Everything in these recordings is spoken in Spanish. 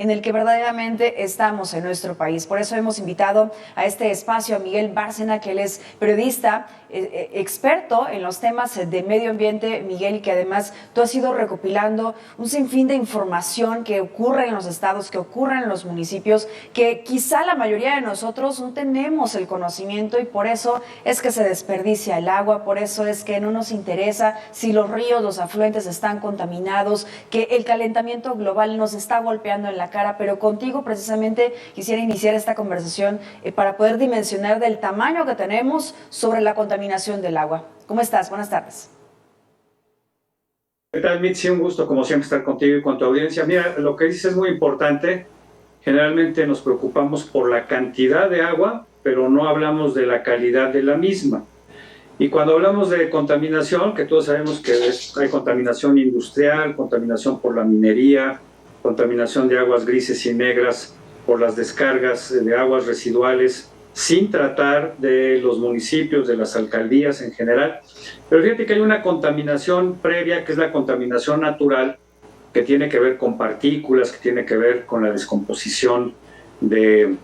en el que verdaderamente estamos en nuestro país. Por eso hemos invitado a este espacio a Miguel Bárcena, que él es periodista, experto en los temas de medio ambiente, Miguel, y que además tú has ido recopilando un sinfín de información que ocurre en los estados, que ocurre en los municipios, que quizá la mayoría de nosotros no tenemos el conocimiento, y por eso es que se desperdicia el agua, por eso es que no nos interesa si los ríos, los afluentes están contaminados, que el calentamiento global nos está golpeando en la cara. Pero contigo precisamente quisiera iniciar esta conversación para poder dimensionar del tamaño que tenemos sobre la contaminación del agua. ¿Cómo estás? Buenas tardes. ¿Qué tal, Mitzi? Un gusto, como siempre, estar contigo y con tu audiencia. Mira, lo que dices es muy importante. Generalmente nos preocupamos por la cantidad de agua, pero no hablamos de la calidad de la misma. Y cuando hablamos de contaminación, que todos sabemos que hay contaminación industrial, contaminación por la minería, contaminación de aguas grises y negras por las descargas de aguas residuales, sin tratar de los municipios, de las alcaldías en general. Pero fíjate que hay una contaminación previa, que es la contaminación natural, que tiene que ver con partículas, que tiene que ver con la descomposición de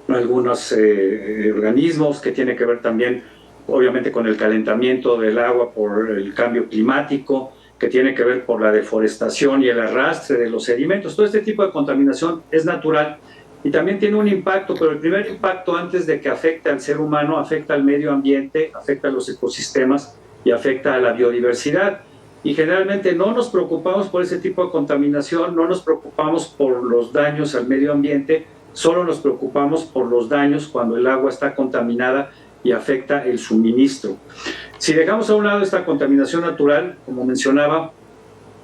algunos organismos, que tiene que ver también, obviamente, con el calentamiento del agua por el cambio climático, que tiene que ver por la deforestación y el arrastre de los sedimentos. Todo este tipo de contaminación es natural y también tiene un impacto, pero el primer impacto, antes de que afecte al ser humano, afecta al medio ambiente, afecta a los ecosistemas y afecta a la biodiversidad. Y generalmente no nos preocupamos por ese tipo de contaminación, no nos preocupamos por los daños al medio ambiente, solo nos preocupamos por los daños cuando el agua está contaminada y afecta el suministro. Si dejamos a un lado esta contaminación natural, como mencionaba,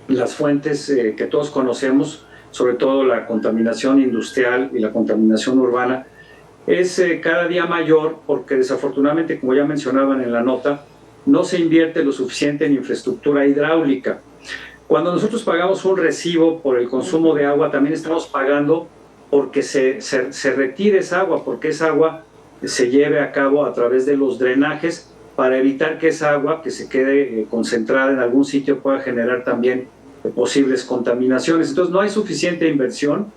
las fuentes que todos conocemos, sobre todo la contaminación industrial y la contaminación urbana, es cada día mayor porque desafortunadamente, como ya mencionaban en la nota, no se invierte lo suficiente en infraestructura hidráulica. Cuando nosotros pagamos un recibo por el consumo de agua, también estamos pagando porque se retire esa agua, porque esa agua se lleve a cabo a través de los drenajes, para evitar que esa agua que se quede concentrada en algún sitio pueda generar también posibles contaminaciones. Entonces no hay suficiente inversión.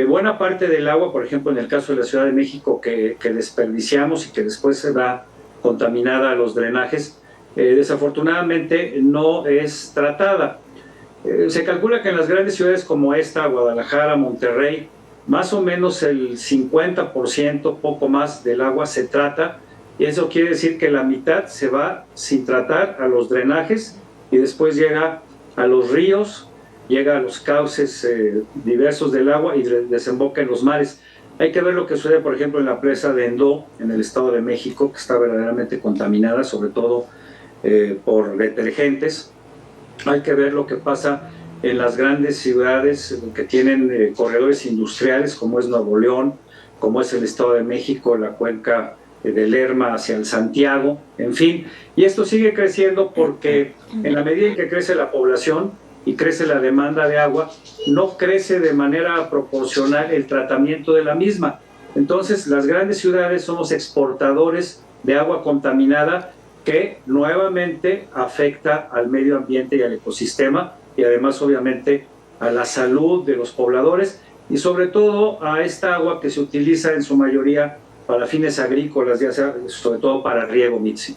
Buena parte del agua, por ejemplo, en el caso de la Ciudad de México, que desperdiciamos y que después se va contaminada a los drenajes, desafortunadamente no es tratada. Se calcula que en las grandes ciudades como esta, Guadalajara, Monterrey, más o menos el 50%, poco más, del agua se trata, y eso quiere decir que la mitad se va sin tratar a los drenajes y después llega a los ríos, llega a los cauces diversos del agua y desemboca en los mares. Hay que ver lo que sucede, por ejemplo, en la presa de Endó, en el Estado de México, que está verdaderamente contaminada, sobre todo por detergentes. Hay que ver lo que pasa en las grandes ciudades que tienen corredores industriales, como es Nuevo León, como es el Estado de México, la cuenca de Lerma hacia el Santiago, en fin. Y esto sigue creciendo porque en la medida en que crece la población y crece la demanda de agua, no crece de manera proporcional el tratamiento de la misma. Entonces, las grandes ciudades somos exportadores de agua contaminada que nuevamente afecta al medio ambiente y al ecosistema, y además, obviamente, a la salud de los pobladores y sobre todo a esta agua que se utiliza en su mayoría para fines agrícolas, ya sea sobre todo para riego, Mitzi.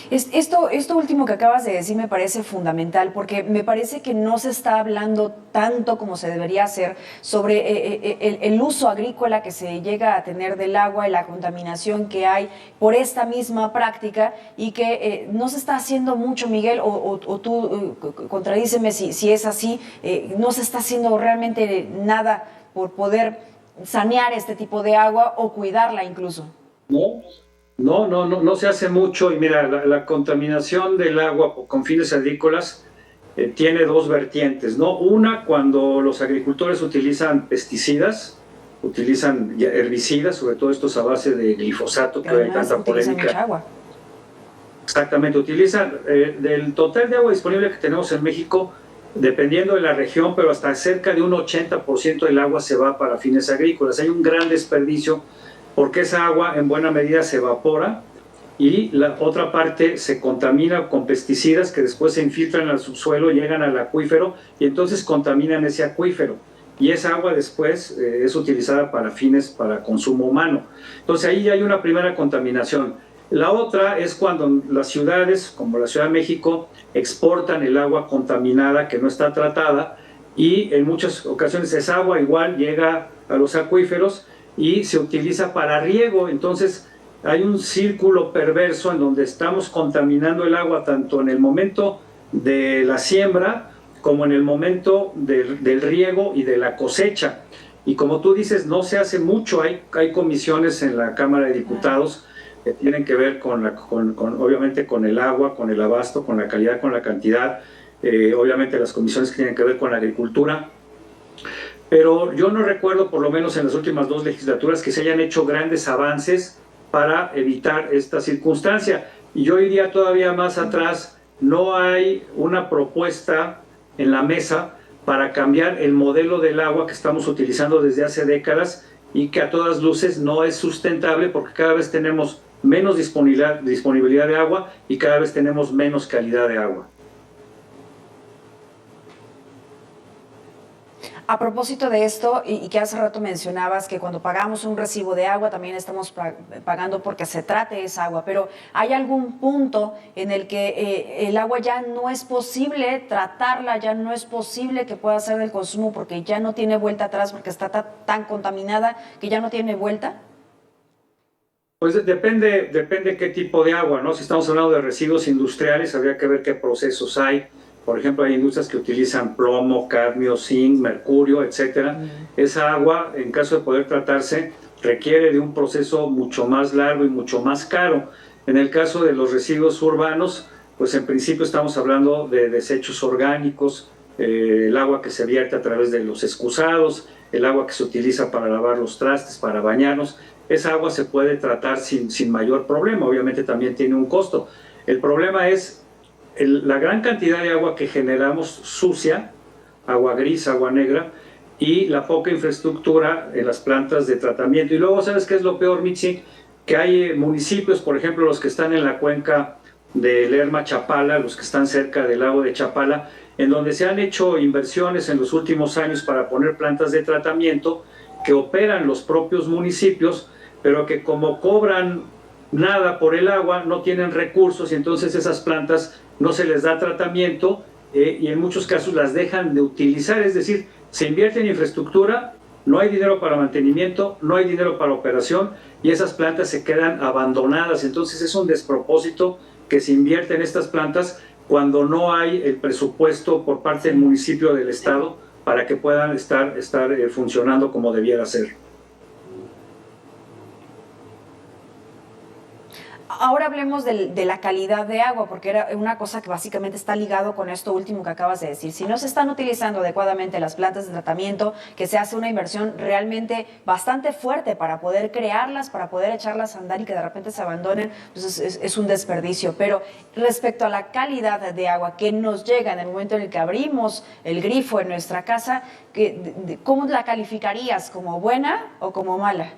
Esto último que acabas de decir me parece fundamental, porque me parece que no se está hablando tanto como se debería hacer sobre el uso agrícola que se llega a tener del agua y la contaminación que hay por esta misma práctica, y que no se está haciendo mucho, Miguel, o tú contradíceme si es así. No se está haciendo realmente nada por poder sanear este tipo de agua o cuidarla incluso. No se hace mucho. Y mira, la contaminación del agua con fines agrícolas tiene dos vertientes, ¿no? Una, cuando los agricultores utilizan pesticidas, utilizan herbicidas, sobre todo estos a base de glifosato, que hay tanta polémica. Mucha agua. Exactamente, utilizan del total de agua disponible que tenemos en México, dependiendo de la región, pero hasta cerca de un 80% del agua se va para fines agrícolas. Hay un gran desperdicio porque esa agua en buena medida se evapora y la otra parte se contamina con pesticidas que después se infiltran al subsuelo, llegan al acuífero y entonces contaminan ese acuífero. Y esa agua después es utilizada para fines para consumo humano. Entonces ahí ya hay una primera contaminación. La otra es cuando las ciudades, como la Ciudad de México, exportan el agua contaminada que no está tratada y en muchas ocasiones esa agua igual llega a los acuíferos y se utiliza para riego. Entonces hay un círculo perverso en donde estamos contaminando el agua tanto en el momento de la siembra como en el momento del riego y de la cosecha. Y como tú dices, no se hace mucho, hay comisiones en la Cámara de Diputados que tienen que ver obviamente con el agua, con el abasto, con la calidad, con la cantidad, obviamente las comisiones que tienen que ver con la agricultura. Pero yo no recuerdo, por lo menos en las últimas 2 legislaturas, que se hayan hecho grandes avances para evitar esta circunstancia. Y yo iría todavía más atrás, no hay una propuesta en la mesa para cambiar el modelo del agua que estamos utilizando desde hace décadas y que a todas luces no es sustentable porque cada vez tenemos menos disponibilidad de agua y cada vez tenemos menos calidad de agua. A propósito de esto, y que hace rato mencionabas que cuando pagamos un recibo de agua también estamos pagando porque se trate esa agua, pero ¿hay algún punto en el que el agua ya no es posible tratarla, ya no es posible que pueda ser del consumo porque ya no tiene vuelta atrás, porque está tan contaminada que ya no tiene vuelta? Pues depende qué tipo de agua, ¿no? Si estamos hablando de residuos industriales, habría que ver qué procesos hay. Por ejemplo, hay industrias que utilizan plomo, cadmio, zinc, mercurio, etcétera. Esa agua, en caso de poder tratarse, requiere de un proceso mucho más largo y mucho más caro. En el caso de los residuos urbanos, pues en principio estamos hablando de desechos orgánicos, el agua que se vierte a través de los excusados, el agua que se utiliza para lavar los trastes, para bañarnos. Esa agua se puede tratar sin mayor problema, obviamente también tiene un costo. El problema es la gran cantidad de agua que generamos sucia, agua gris, agua negra, y la poca infraestructura en las plantas de tratamiento. Y luego, ¿sabes qué es lo peor, Mitzi? Que hay municipios, por ejemplo, los que están en la cuenca de Lerma-Chapala, los que están cerca del lago de Chapala, en donde se han hecho inversiones en los últimos años para poner plantas de tratamiento que operan los propios municipios, pero que como cobran nada por el agua, no tienen recursos y entonces esas plantas no se les da tratamiento y en muchos casos las dejan de utilizar, es decir, se invierte en infraestructura, no hay dinero para mantenimiento, no hay dinero para operación y esas plantas se quedan abandonadas, entonces es un despropósito que se invierte en estas plantas cuando no hay el presupuesto por parte del municipio o del estado para que puedan estar funcionando como debiera ser. Ahora hablemos de la calidad de agua, porque era una cosa que básicamente está ligado con esto último que acabas de decir. Si no se están utilizando adecuadamente las plantas de tratamiento, que se hace una inversión realmente bastante fuerte para poder crearlas, para poder echarlas a andar y que de repente se abandonen, pues es un desperdicio. Pero respecto a la calidad de agua que nos llega en el momento en el que abrimos el grifo en nuestra casa, ¿cómo la calificarías? ¿Como buena o como mala?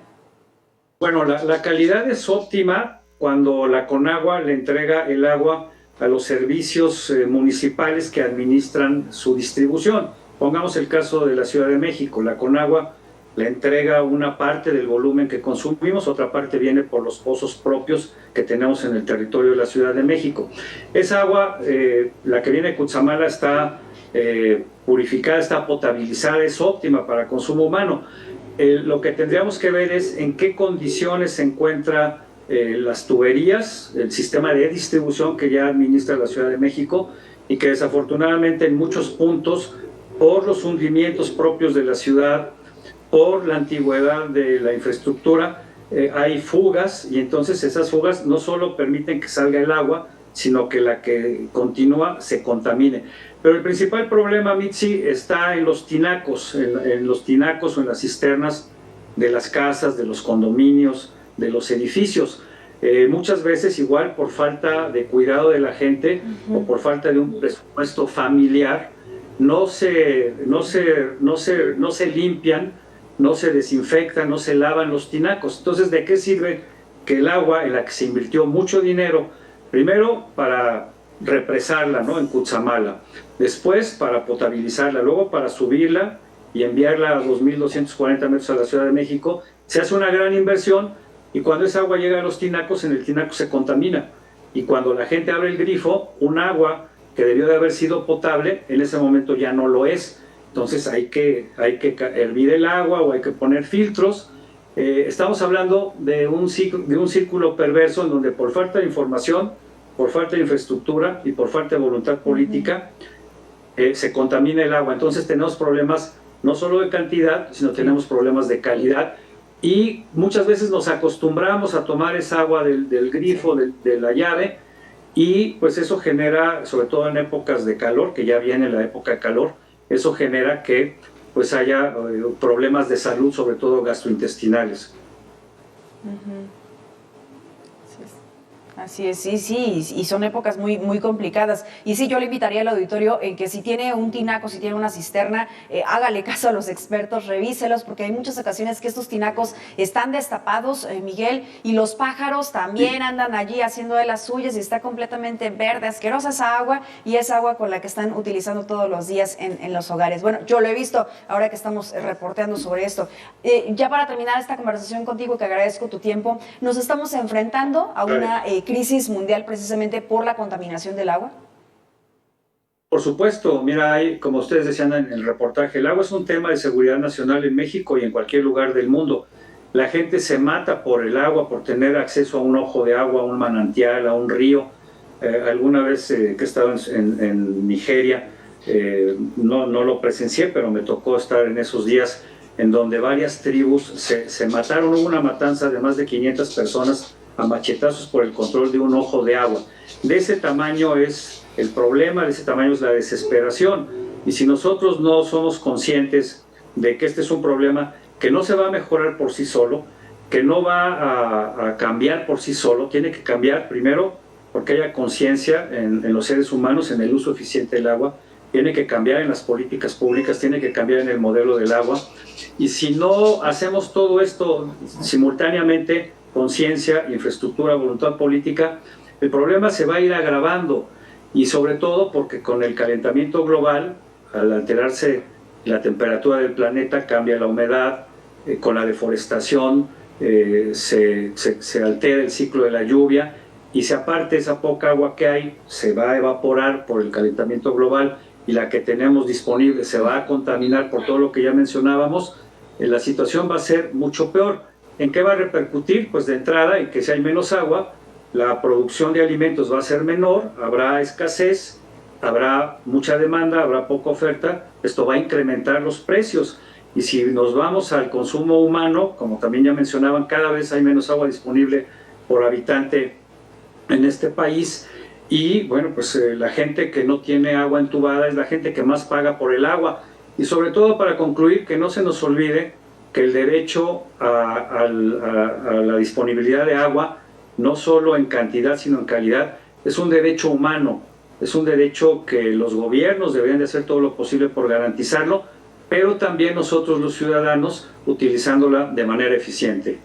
Bueno, la calidad es óptima cuando la Conagua le entrega el agua a los servicios municipales que administran su distribución. Pongamos el caso de la Ciudad de México. La Conagua le entrega una parte del volumen que consumimos, otra parte viene por los pozos propios que tenemos en el territorio de la Ciudad de México. Esa agua, la que viene de Cutzamala, está purificada, está potabilizada, es óptima para consumo humano. Lo que tendríamos que ver es en qué condiciones se encuentra las tuberías, el sistema de distribución que ya administra la Ciudad de México y que desafortunadamente en muchos puntos, por los hundimientos propios de la ciudad, por la antigüedad de la infraestructura, hay fugas y entonces esas fugas no solo permiten que salga el agua, sino que la que continúa se contamine. Pero el principal problema, Mitzi, está en los tinacos, en los tinacos o en las cisternas de las casas, de los condominios, de los edificios. Muchas veces igual por falta de cuidado de la gente o por falta de un presupuesto familiar, no se limpian, no se desinfectan, no se lavan los tinacos. Entonces, ¿de qué sirve que el agua en la que se invirtió mucho dinero, primero para represarla, ¿no?, en Cutzamala, después para potabilizarla, luego para subirla y enviarla a 2.240 metros a la Ciudad de México, se hace una gran inversión y cuando esa agua llega a los tinacos, en el tinaco se contamina. Y cuando la gente abre el grifo, un agua que debió de haber sido potable, en ese momento ya no lo es. Entonces hay que hervir el agua o hay que poner filtros. Estamos hablando de un círculo perverso en donde por falta de información, por falta de infraestructura y por falta de voluntad política, se contamina el agua. Entonces tenemos problemas no solo de cantidad, sino tenemos problemas de calidad. Y muchas veces nos acostumbramos a tomar esa agua del grifo, de la llave, y pues eso genera, sobre todo en épocas de calor, que ya viene la época de calor, eso genera que pues haya problemas de salud, sobre todo gastrointestinales. Así es, sí, y son épocas muy complicadas. Y sí, yo le invitaría al auditorio en que si tiene un tinaco, si tiene una cisterna, hágale caso a los expertos, revíselos, porque hay muchas ocasiones que estos tinacos están destapados, Miguel, y los pájaros también andan allí haciendo de las suyas y está completamente verde, asquerosa esa agua, y es agua con la que están utilizando todos los días en los hogares. Bueno, yo lo he visto ahora que estamos reporteando sobre esto. Ya para terminar esta conversación contigo, que agradezco tu tiempo, nos estamos enfrentando a una crisis mundial precisamente por la contaminación del agua? Por supuesto, mira, como ustedes decían en el reportaje, el agua es un tema de seguridad nacional en México y en cualquier lugar del mundo. La gente se mata por el agua, por tener acceso a un ojo de agua, a un manantial, a un río. Alguna vez que he estado en Nigeria, no lo presencié, pero me tocó estar en esos días en donde varias tribus se mataron. Hubo una matanza de más de 500 personas a machetazos por el control de un ojo de agua. De ese tamaño es el problema, de ese tamaño es la desesperación. Y si nosotros no somos conscientes de que este es un problema que no se va a mejorar por sí solo, que no va a cambiar por sí solo, tiene que cambiar primero porque haya conciencia en los seres humanos en el uso eficiente del agua, tiene que cambiar en las políticas públicas, tiene que cambiar en el modelo del agua. Y si no hacemos todo esto simultáneamente, conciencia, infraestructura, voluntad política, el problema se va a ir agravando, y sobre todo porque con el calentamiento global, al alterarse la temperatura del planeta, cambia la humedad, con la deforestación se altera el ciclo de la lluvia, y si aparte esa poca agua que hay se va a evaporar por el calentamiento global y la que tenemos disponible se va a contaminar por todo lo que ya mencionábamos, la situación va a ser mucho peor. ¿En qué va a repercutir? Pues de entrada, en que si hay menos agua, la producción de alimentos va a ser menor, habrá escasez, habrá mucha demanda, habrá poca oferta, esto va a incrementar los precios. Y si nos vamos al consumo humano, como también ya mencionaban, cada vez hay menos agua disponible por habitante en este país, y bueno, pues la gente que no tiene agua entubada es la gente que más paga por el agua. Y sobre todo, para concluir, que no se nos olvide que el derecho a la disponibilidad de agua, no solo en cantidad sino en calidad, es un derecho humano, es un derecho que los gobiernos deberían de hacer todo lo posible por garantizarlo, pero también nosotros los ciudadanos utilizándola de manera eficiente.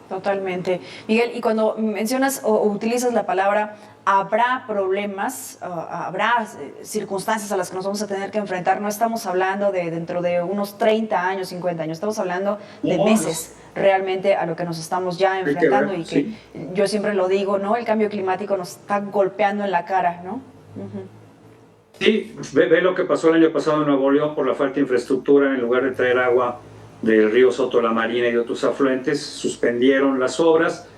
Totalmente. Miguel, y cuando mencionas o utilizas la palabra habrá problemas, habrá circunstancias a las que nos vamos a tener que enfrentar, no estamos hablando de dentro de unos 30 años, 50 años, estamos hablando de meses realmente a lo que nos estamos ya enfrentando, y que yo siempre lo digo, ¿no? El cambio climático nos está golpeando en la cara, ¿no? Sí, ve lo que pasó el año pasado en Nuevo León por la falta de infraestructura. En lugar de traer agua del río Soto la Marina y de otros afluentes, suspendieron las obras.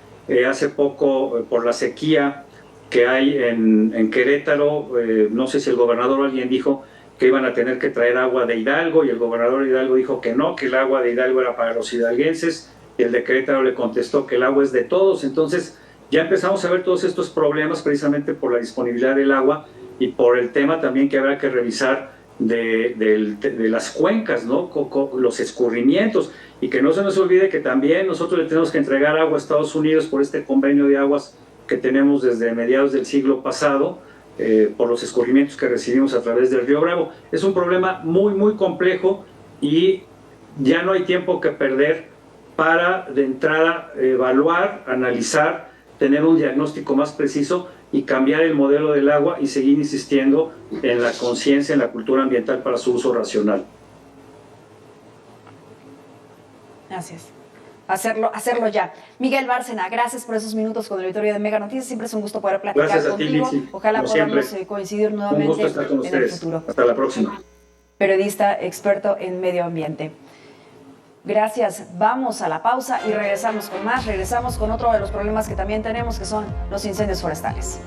Hace poco, por la sequía que hay en Querétaro, no sé si el gobernador o alguien dijo que iban a tener que traer agua de Hidalgo, y el gobernador de Hidalgo dijo que no, que el agua de Hidalgo era para los hidalguenses, y el de Querétaro le contestó que el agua es de todos. Entonces ya empezamos a ver todos estos problemas precisamente por la disponibilidad del agua y por el tema también que habrá que revisar de las cuencas, ¿no? Los escurrimientos, y que no se nos olvide que también nosotros le tenemos que entregar agua a Estados Unidos por este convenio de aguas que tenemos desde mediados del siglo pasado, por los escurrimientos que recibimos a través del río Bravo. Es un problema muy complejo, y Ya no hay tiempo que perder para de entrada evaluar, analizar, tener un diagnóstico más preciso y cambiar el modelo del agua y seguir insistiendo en la conciencia, en la cultura ambiental para su uso racional. Así es. Hacerlo ya. Miguel Bárcena, gracias por esos minutos con el auditorio de Mega Noticias. Siempre es un gusto poder platicar Gracias a ti, contigo. Lizzy. Ojalá Como podamos siempre. coincidir Un nuevamente gusto estar con en el ustedes. futuro. Hasta la próxima. Periodista experto en medio ambiente. Gracias. Vamos a la pausa y regresamos con más. Regresamos con otro de los problemas que también tenemos, que son los incendios forestales.